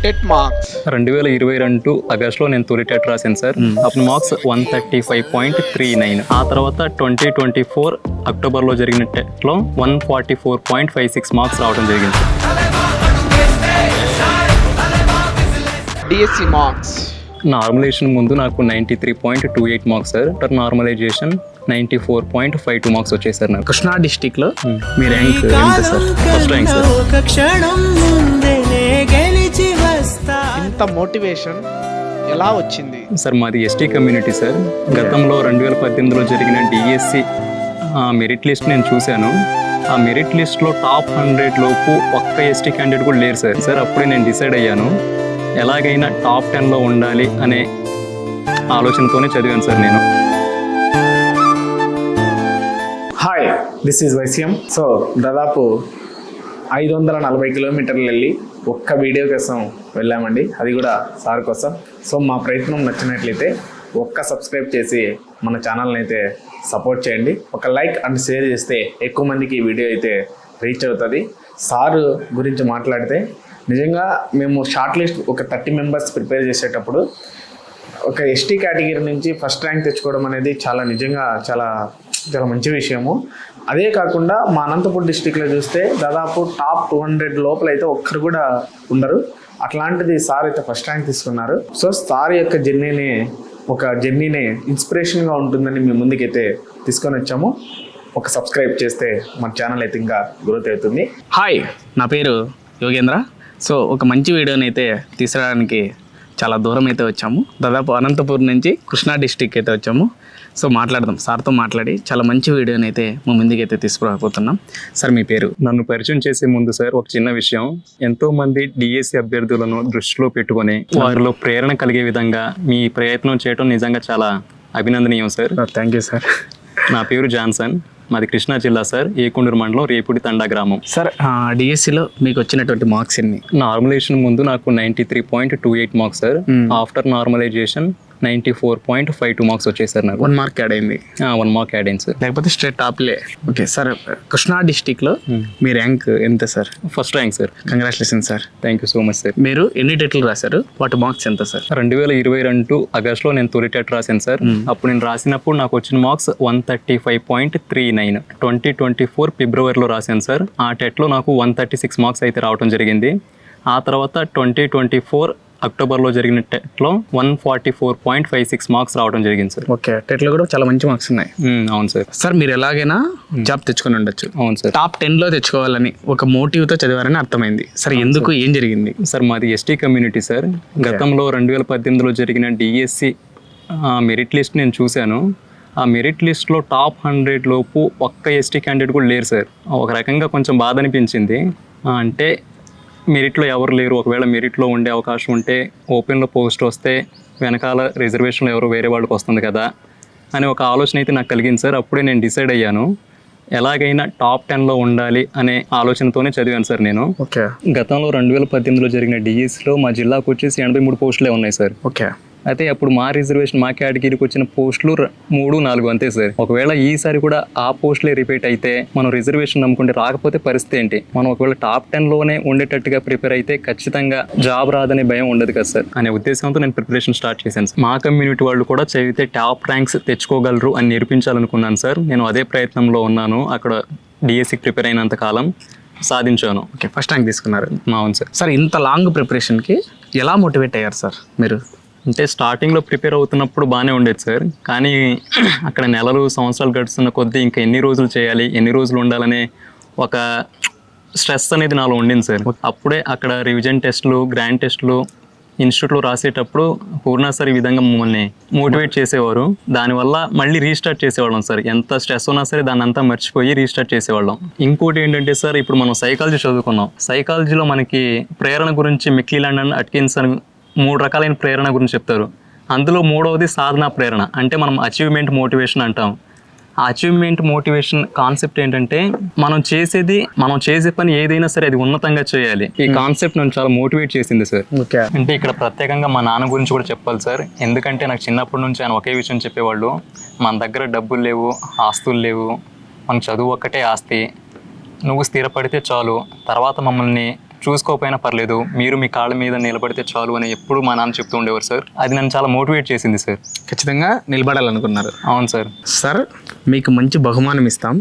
TET marks 2022 ఆగస్టులో నేను తొలి టెట్ రాశాను సార్. అప్పుడు మార్క్స్ 135.39. ఆ తర్వాత 2024 అక్టోబర్లో జరిగిన టెట్లో 144.56 మార్క్స్ రావడం జరిగింది. డిఎస్సి మార్క్స్ నార్మలైజేషన్ ముందు నాకు 93.28 marks sir. After normalization 94.52 marks వచ్చాయి సార్ నాకు. కృష్ణా డిస్టిక్ లో మీ ర్యాంక్ ఎంత సార్? First rank sir. ఇంత మోటివేషన్ ఎలా వచ్చింది సార్ మాది ఎస్టీ కమ్యూనిటీ సార్. గతంలో 2018లో జరిగిన డిఎస్సి మెరిట్ లిస్ట్ నేను చూశాను. ఆ మెరిట్ లిస్ట్లో టాప్ 100 లోపు ఒక్క ఎస్టీ క్యాండిడేట్ కూడా లేరు సార్. సార్ అప్పుడే నేను డిసైడ్ అయ్యాను, ఎలాగైనా టాప్ 10లో ఉండాలి అనే ఆలోచనతోనే చదివాను సార్ నేను. Hi, this is YCM. So దాదాపు 540 కిలోమీటర్లు వెళ్ళి ఒక్క వీడియో కోసం వెళ్ళామండి, అది కూడా సార్ కోసం. సో మా ప్రయత్నం నచ్చినట్లయితే ఒక్క సబ్స్క్రైబ్ చేసి మన ఛానల్ని అయితే సపోర్ట్ చేయండి. ఒక లైక్ అండ్ షేర్ చేస్తే ఎక్కువ మందికి ఈ వీడియో అయితే రీచ్ అవుతుంది. సారు గురించి మాట్లాడితే నిజంగా మేము షార్ట్ లిస్ట్ ఒక 30 మెంబర్స్ ప్రిపేర్ చేసేటప్పుడు ఒక ఎస్టీ కేటగిరీ నుంచి ఫస్ట్ ర్యాంక్ తెచ్చుకోవడం అనేది నిజంగా చాలా మంచి విషయము. అదే కాకుండా మా అనంతపూర్ డిస్టిక్లో చూస్తే దాదాపు టాప్ 200 లోపల అయితే ఒక్కరు కూడా ఉండరు. అట్లాంటిది సార్ అయితే ఫస్ట్ ర్యాంక్ తీసుకున్నారు. సో సార్ యొక్క జర్నీనే ఇన్స్పిరేషన్గా ఉంటుందని మీ ముందుకైతే తీసుకొని వచ్చాము. ఒక సబ్స్క్రైబ్ చేస్తే మన ఛానల్ అయితే ఇంకా గ్రోత్ అవుతుంది. హాయ్, నా పేరు యోగేంద్ర. సో ఒక మంచి వీడియోని అయితే తీసుకురావడానికి చాలా దూరం అయితే వచ్చాము. దాదాపు అనంతపూర్ నుంచి కృష్ణా డిస్టిక్ అయితే వచ్చాము. సో మాట్లాడదాం, సార్తో మాట్లాడి చాలా మంచి వీడియోని అయితే మా ముందుకు అయితే తీసుకురాకపోతున్నాం. సార్ మీ పేరు? నన్ను పరిచయం చేసే ముందు సార్ ఒక చిన్న విషయం. ఎంతో మంది డిఎస్సి అభ్యర్థులను దృష్టిలో పెట్టుకొని వారిలో ప్రేరణ కలిగే విధంగా మీ ప్రయత్నం చేయడం నిజంగా చాలా అభినందనీయం సార్. Thank you sir. నా పేరు జాన్సన్, మాది కృష్ణా జిల్లా సార్, ఏకుండూరు మండలం, రేపుడి తండా గ్రామం. సార్ డిఎస్సిలో మీకు వచ్చినటువంటి మార్క్స్ ఎన్ని? నార్మలైజేషన్ ముందు నాకు 93.28 marks sir. After normalization 94.52 marks వచ్చాయి సార్ నాకు. 1 మార్క్ యాడ్ అయింది. 1 మార్క్ యాడ్ అయింది సార్. లేకపోతే స్ట్రేట్ టాప్లే. ఓకే సార్, కృష్ణా డిస్టిక్లో మీ ర్యాంక్ ఎంత sir? First rank sir. Congratulation sir. Thank you so much sir. మీరు ఎన్ని టెట్లు రాశారు, వాటి మార్క్స్ ఎంత సార్? 2022 ఆగస్టులో నేను తొలి టెట్ రాశాను సార్. అప్పుడు నేను రాసినప్పుడు నాకు వచ్చిన మార్క్స్ 135.39. 2024 ఫిబ్రవరిలో రాశాను సార్. ఆ టెట్లో నాకు 136 మార్క్స్ అయితే రావడం జరిగింది. ఆ తర్వాత 2024 అక్టోబర్లో జరిగిన టెట్లో 144.56 మార్క్స్ రావడం జరిగింది సార్. ఓకే, టెట్లో కూడా చాలా మంచి మార్క్స్ ఉన్నాయి. అవును సార్. సార్ మీరు ఎలాగైనా జాబ్ తెచ్చుకొని ఉండొచ్చు. అవును సార్. టాప్ 10లో తెచ్చుకోవాలని ఒక మోటివ్తో చదివారని అర్థమైంది. సార్ ఎందుకు, ఏం జరిగింది? సార్ మాది ఎస్టీ కమ్యూనిటీ సార్. గతంలో 2018లో జరిగిన డిఎస్సి మెరిట్ లిస్ట్ నేను చూశాను. ఆ మెరిట్ లిస్ట్లో టాప్ 100 లోపు ఒక్క ఎస్టీ క్యాండిడేట్ కూడా లేరు సార్. ఒక రకంగా కొంచెం బాధ అనిపించింది. అంటే మెరిట్లో ఎవరు లేరు, ఒకవేళ మెరిట్లో ఉండే అవకాశం ఉంటే ఓపెన్లో పోస్ట్ వస్తే వెనకాల రిజర్వేషన్లో ఎవరు వేరే వాళ్ళకి వస్తుంది కదా అని ఒక ఆలోచన అయితే నాకు కలిగింది సార్. అప్పుడే నేను డిసైడ్ అయ్యాను, ఎలాగైనా టాప్ 10లో ఉండాలి అనే ఆలోచనతోనే చదివాను సార్ నేను. ఓకే. గతంలో 2018లో జరిగిన డిఎస్సిలో మా జిల్లాకు వచ్చేసి 83 పోస్టులే ఉన్నాయి సార్. ఓకే. అయితే అప్పుడు మా రిజర్వేషన్, మా కేటగిరీకి వచ్చిన పోస్టులు 3-4 అంతే సార్. ఒకవేళ ఈసారి కూడా ఆ పోస్టులే రిపీట్ అయితే మనం రిజర్వేషన్ నమ్ముకుంటే రాకపోతే పరిస్థితి ఏంటి? మనం ఒకవేళ టాప్ 10లోనే ఉండేటట్టుగా ప్రిపేర్ అయితే ఖచ్చితంగా జాబ్ రాదనే భయం ఉండదు కదా సార్ అనే ఉద్దేశంతో నేను ప్రిపరేషన్ స్టార్ట్ చేశాను. మా కమ్యూనిటీ వాళ్ళు కూడా చదివితే టాప్ ర్యాంక్స్ తెచ్చుకోగలరు అని నిరూపించాలనుకున్నాను సార్. నేను అదే ప్రయత్నంలో ఉన్నాను. అక్కడ డిఎస్సికి ప్రిపేర్ అయినంత కాలం సాధించాను. ఓకే, ఫస్ట్ ర్యాంక్ తీసుకున్నారు. అవును సార్. సార్ ఇంత లాంగ్ ప్రిపరేషన్కి ఎలా మోటివేట్ అయ్యారు సార్ మీరు? అంటే స్టార్టింగ్లో ప్రిపేర్ అవుతున్నప్పుడు బాగానే ఉండేది సార్. కానీ అక్కడ నెలలు, సంవత్సరాలు గడుస్తున్న కొద్దీ ఇంకా ఎన్ని రోజులు చేయాలి, ఎన్ని రోజులు ఉండాలనే ఒక స్ట్రెస్ అనేది నాలో ఉండింది సార్. అప్పుడే అక్కడ రివిజన్ టెస్టులు, గ్రాండ్ టెస్టులు ఇన్స్టిట్యూట్లో రాసేటప్పుడు పూర్ణ సార్ ఈ విధంగా మమ్మల్ని మోటివేట్ చేసేవారు. దానివల్ల మళ్ళీ రీస్టార్ట్ చేసేవాళ్ళం సార్. ఎంత స్ట్రెస్ ఉన్నా సరే దాన్ని అంతా మర్చిపోయి రీస్టార్ట్ చేసేవాళ్ళం. ఇంకోటి ఏంటంటే సార్, ఇప్పుడు మనం సైకాలజీ చదువుకున్నాం. సైకాలజీలో మనకి ప్రేరణ గురించి మెక్లీలాండ్ అండ్ అట్కిన్సన్ 3 రకాలైన ప్రేరణ గురించి చెప్తారు. అందులో 3వది సాధన ప్రేరణ, అంటే మనం అచీవ్మెంట్ మోటివేషన్ అంటాం. ఆ అచీవ్మెంట్ మోటివేషన్ కాన్సెప్ట్ ఏంటంటే మనం చేసే పని ఏదైనా సరే అది ఉన్నతంగా చేయాలి. ఈ కాన్సెప్ట్ నన్ను చాలా మోటివేట్ చేసింది సార్. ఓకే. అంటే ఇక్కడ ప్రత్యేకంగా మా నాన్న గురించి కూడా చెప్పాలి సార్. ఎందుకంటే నాకు చిన్నప్పటి నుంచి ఆయన ఒకే విషయం చెప్పేవాళ్ళు, మన దగ్గర డబ్బులు లేవు, ఆస్తులు లేవు, మన చదువు ఒక్కటే ఆస్తి, నువ్వు స్థిరపడితే చాలు, తర్వాత మమ్మల్ని చూసుకోకపోయినా పర్లేదు, మీరు మీ కాళ్ళ మీద నిలబడితే చాలు అని ఎప్పుడు మా నాన్న చెప్తూ ఉండేవారు సార్. అది నన్ను చాలా మోటివేట్ చేసింది సార్. ఖచ్చితంగా నిలబడాలనుకున్నారు. అవును సార్. సార్ మీకు మంచి బహుమానం ఇస్తాం,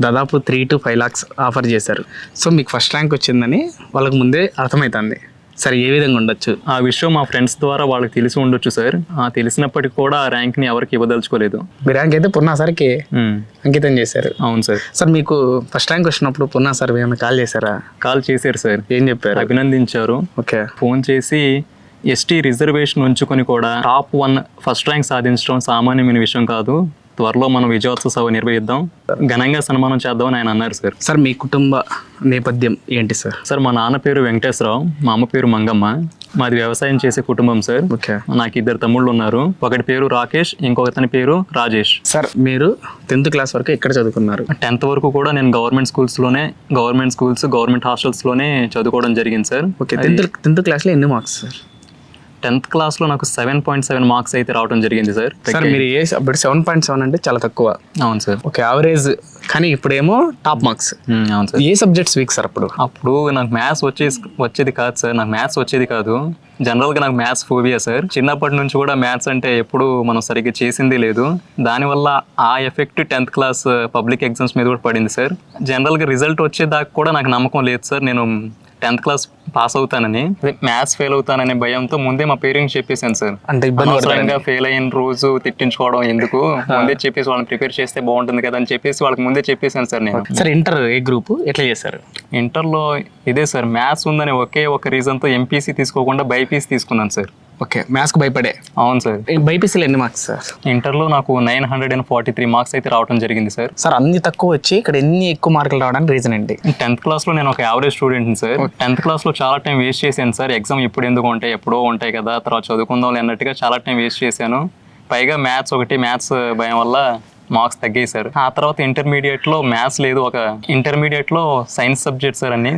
దాదాపు 3 to 5 lakhs ఆఫర్ చేశారు. సో మీకు ఫస్ట్ ర్యాంక్ వచ్చిందని వాళ్ళకి ముందే అర్థమవుతుంది. సరే ఏ విధంగా ఉండొచ్చు? ఆ విషయం మా ఫ్రెండ్స్ ద్వారా వాళ్ళకి తెలిసి ఉండొచ్చు సార్. తెలిసినప్పటికీ కూడా ఆ ర్యాంక్ని ఎవరికి ఇవ్వదలుచుకోలేదు. మీ ర్యాంక్ అయితే పున్నా సార్కి అంకితం చేశారు. అవును సార్. సార్ మీకు ఫస్ట్ ర్యాంక్ వచ్చినప్పుడు పున్నా సార్ ఏమైనా కాల్ చేశారా? కాల్ చేశారు సార్. ఏం చెప్పారు? అభినందించారు. ఓకే. ఫోన్ చేసి ఎస్టీ రిజర్వేషన్ ఉంచుకొని కూడా టాప్ 1 ఫస్ట్ ర్యాంక్ సాధించడం సామాన్యమైన విషయం కాదు, త్వరలో మనం విజయోత్సవ సభ నిర్వహిద్దాం, ఘనంగా సన్మానం చేద్దామని ఆయన అన్నారు సార్. సార్ మీ కుటుంబ నేపథ్యం ఏంటి సార్? సార్ మా నాన్న పేరు వెంకటేశ్వరరావు, మా అమ్మ పేరు మంగమ్మ. మాది వ్యవసాయం చేసే కుటుంబం సార్. ఓకే. నాకు 2 తమ్ముళ్ళు ఉన్నారు. ఒకటి పేరు రాకేష్, ఇంకొకతని పేరు రాజేష్. సార్ మీరు 10th క్లాస్ వరకు ఎక్కడ చదువుకున్నారు? 10th వరకు కూడా నేను గవర్నమెంట్ గవర్నమెంట్ హాస్టల్స్లోనే చదువుకోవడం జరిగింది సార్. ఓకే. 10th క్లాస్లో ఎన్ని మార్క్స్ సార్? 10th క్లాస్లో నాకు 7.7 మార్క్స్ అయితే రావడం జరిగింది సార్. సార్ మీరు అప్పుడు 7.7 అంటే చాలా తక్కువ. అవును సార్. Okay, average. కానీ ఇప్పుడేమో టాప్ మార్క్స్. అవును సార్. ఏ సబ్జెక్ట్స్ వీక్ సార్ అప్పుడు? అప్పుడు నాకు మ్యాథ్స్ వచ్చేది కాదు సార్. నాకు మ్యాథ్స్ వచ్చేది కాదు. జనరల్గా నాకు మ్యాథ్స్ ఫోబియా సార్. చిన్నప్పటి నుంచి కూడా మ్యాథ్స్ అంటే ఎప్పుడు మనం సరిగ్గా చేసింది లేదు. దానివల్ల ఆ effect 10th class public exams మీద కూడా పడింది సార్. జనరల్గా రిజల్ట్ వచ్చేదాకా కూడా నాకు నమ్మకం లేదు సార్ నేను 10th క్లాస్ పాస్ అవుతానని. మ్యాథ్స్ ఫెయిల్ అవుతాననే భయంతో ముందే మా పేరెంట్స్ చెప్పేశాను సార్. అంటే ఇబ్బంది ఫెయిల్ అయిన రోజు తిట్టించుకోవడం ఎందుకు, ముందే చెప్పేసి వాళ్ళని ప్రిపేర్ చేస్తే బాగుంటుంది కదా అని చెప్పేసి వాళ్ళకి ముందే చెప్పేశాను సార్ నేను. సార్ ఇంటర్ ఏ గ్రూప్ ఎట్లా చేశారు? ఇంటర్లో ఇదే సార్, మ్యాథ్స్ ఉందని ఒకే ఒక రీజన్తో ఎంపీసీ తీసుకోకుండా బైపీసీ తీసుకున్నాను సార్. ఓకే, మ్యాథ్స్కి భయపడే. అవును సార్. బైపీసీలో ఎన్ని మార్క్స్ సార్? ఇంటర్లో నాకు 943 మార్క్స్ అయితే రావడం జరిగింది సార్. సార్ అన్ని తక్కువ వచ్చి ఇక్కడ ఎన్ని ఎక్కువ మార్కులు రావడానికి రీజన్ ఏంటి? 10th క్లాస్లో నేను ఒక యావరేజ్ స్టూడెంట్ని సార్. 10th క్లాస్లో చాలా టైం వేస్ట్ చేశాను సార్. ఎగ్జామ్ ఇప్పుడు ఎందుకు ఉంటాయి, ఎప్పుడో ఉంటాయి కదా, తర్వాత చదువుకుందాం అన్నట్టుగా చాలా టైం వేస్ట్ చేశాను. పైగా మ్యాథ్స్ భయం వల్ల మార్క్స్ తగ్గాయి సార్. ఆ తర్వాత ఇంటర్మీడియట్లో మ్యాథ్స్ లేదు, ఒక ఇంటర్మీడియట్లో సైన్స్ సబ్జెక్ట్ సార్ అన్ని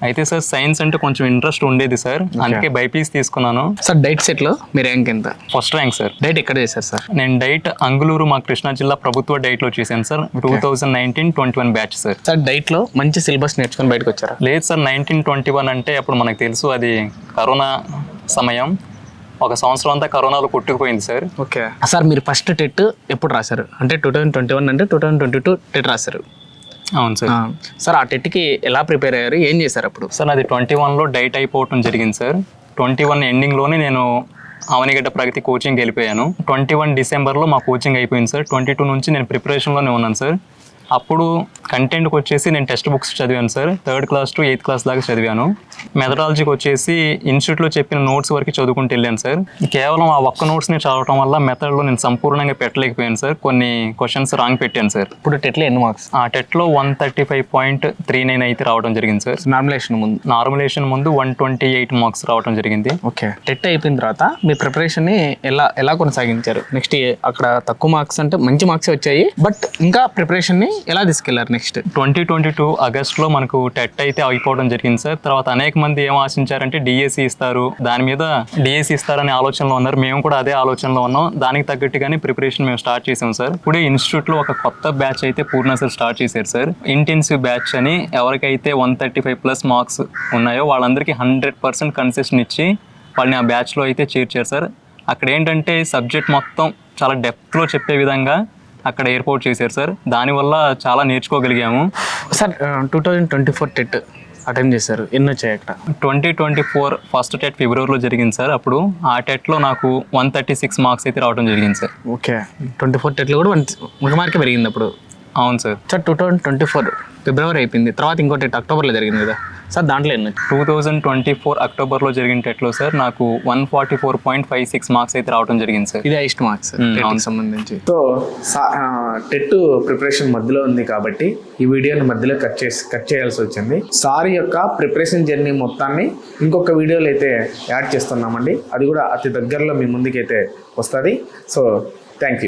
అయితే సార్ సైన్స్ అంటే కొంచెం ఇంట్రెస్ట్ ఉండేది సార్, అందుకే బైపీసీ తీసుకున్నాను. సార్ డైట్ సెట్లో మీ ర్యాంక్ ఎంత? First rank sir. డైట్ ఎక్కడ చేశారు సార్? నేను డైట్ అంగుళూరు మా కృష్ణా జిల్లా ప్రభుత్వ డైట్లో చేశాను సార్. 2019-21 batch sir. సార్ డైట్లో మంచి సిలబస్ నేర్చుకొని బయటకు వచ్చారా? లేదు సార్, 1921 అంటే అప్పుడు మనకు తెలుసు అది కరోనా సమయం. ఒక సంవత్సరం అంతా కరోనాలో కొట్టుకుపోయింది సార్. ఓకే. సార్ మీరు ఫస్ట్ టెట్ ఎప్పుడు రాశారు? అంటే 2021 అంటే 2022 టెట్ రాశారు. అవును సార్. సార్ ఆ టెట్కి ఎలా ప్రిపేర్ అయ్యారు, ఏం చేశారు అప్పుడు? సార్ అది 21లో డైట్ అయిపోవటం జరిగింది సార్. 21 ఎండింగ్లోనే నేను అవనిగడ్డ ప్రగతి కోచింగ్ వెళ్ళిపోయాను. 21 డిసెంబర్లో మా కోచింగ్ అయిపోయింది సార్. 22 నుంచి నేను ప్రిపరేషన్లోనే ఉన్నాను సార్. అప్పుడు కంటెంట్కి వచ్చేసి నేను టెక్స్ట్ బుక్స్ చదివాను sir. 3rd class to 8th class దాకా చదివాను. మెథడాలజీకి వచ్చేసి ఇన్స్టిట్యూట్లో చెప్పిన నోట్స్ వరకు చదువుకుంటూ వెళ్ళాను సార్. కేవలం ఆ ఒక్క నోట్స్ని చదవటం వల్ల మెథడ్లో నేను సంపూర్ణంగా పెట్టలేకపోయాను సార్. కొన్ని క్వశ్చన్స్ రాంగ్ పెట్టాను సార్. ఇప్పుడు టెట్లో ఎన్ని మార్క్స్? ఆ టెట్లో 135.39 అయితే రావడం జరిగింది సార్. నార్మలేషన్ ముందు 128 మార్క్స్ రావడం జరిగింది. ఓకే. టెట్ అయిపోయిన తర్వాత మీ ప్రిపరేషన్ని ఎలా కొనసాగించారు? నెక్స్ట్ అక్కడ తక్కువ మార్క్స్ అంటే మంచి మార్క్స్ వచ్చాయి, బట్ ఇంకా ప్రిపరేషన్ని ఎలా తీసుకెళ్లారు? నెక్స్ట్ 2022 ఆగస్టులో మనకు టెట్ అయితే అయిపోవడం జరిగింది సార్. తర్వాత అనేక మంది ఏం ఆశించారంటే డిఎస్సి ఇస్తారు, దాని మీద డిఎస్సి ఇస్తారనే ఆలోచనలో ఉన్నారు. మేము కూడా అదే ఆలోచనలో ఉన్నాం. దానికి తగ్గట్టుగానే ప్రిపరేషన్ మేము స్టార్ట్ చేసాం సార్. ఇప్పుడే ఇన్స్టిట్యూట్లో ఒక కొత్త బ్యాచ్ అయితే పూర్ణ సార్ స్టార్ట్ చేశారు సార్. ఇంటెన్సివ్ బ్యాచ్ అని ఎవరికైతే 135+ మార్క్స్ ఉన్నాయో వాళ్ళందరికీ 100% కన్సెషన్ ఇచ్చి వాళ్ళని ఆ బ్యాచ్లో అయితే చేర్చారు సార్. అక్కడ ఏంటంటే సబ్జెక్ట్ మొత్తం చాలా డెప్త్లో చెప్పే విధంగా అక్కడ ఏర్పాటు చేశారు సార్. దానివల్ల చాలా నేర్చుకోగలిగాము సార్. 2024 టెట్ అటెంప్ట్ చేశారు, ఎన్ని వచ్చాయి అక్కడ? 2024 ఫస్ట్ టెట్ ఫిబ్రవరిలో జరిగింది సార్. అప్పుడు ఆ టెట్లో నాకు 136 మార్క్స్ అయితే రావడం జరిగింది సార్. ఓకే. 24 టెట్లో కూడా 1 మార్కే పెరిగింది అప్పుడు? అవును సార్. సార్ 2024 ఫిబ్రవరి అయిపోయింది, తర్వాత ఇంకో టెట్ అక్టోబర్లో జరిగింది కదా సార్, దాంట్లో ఎన్ని? 2024 అక్టోబర్లో జరిగిన టెట్లో సార్ నాకు 144.56 మార్క్స్ అయితే రావడం జరిగింది సార్. ఇది హైయెస్ట్ మార్క్స్ సంబంధించి. సో టెట్ ప్రిపరేషన్ మధ్యలో ఉంది కాబట్టి ఈ వీడియోని మధ్యలో కట్ చేయాల్సి వచ్చింది. సార్ యొక్క ప్రిపరేషన్ జర్నీ మొత్తాన్ని ఇంకొక వీడియోలో అయితే యాడ్ చేస్తున్నామండి. అది కూడా అతి దగ్గరలో మీ ముందుకైతే వస్తుంది. So thank you.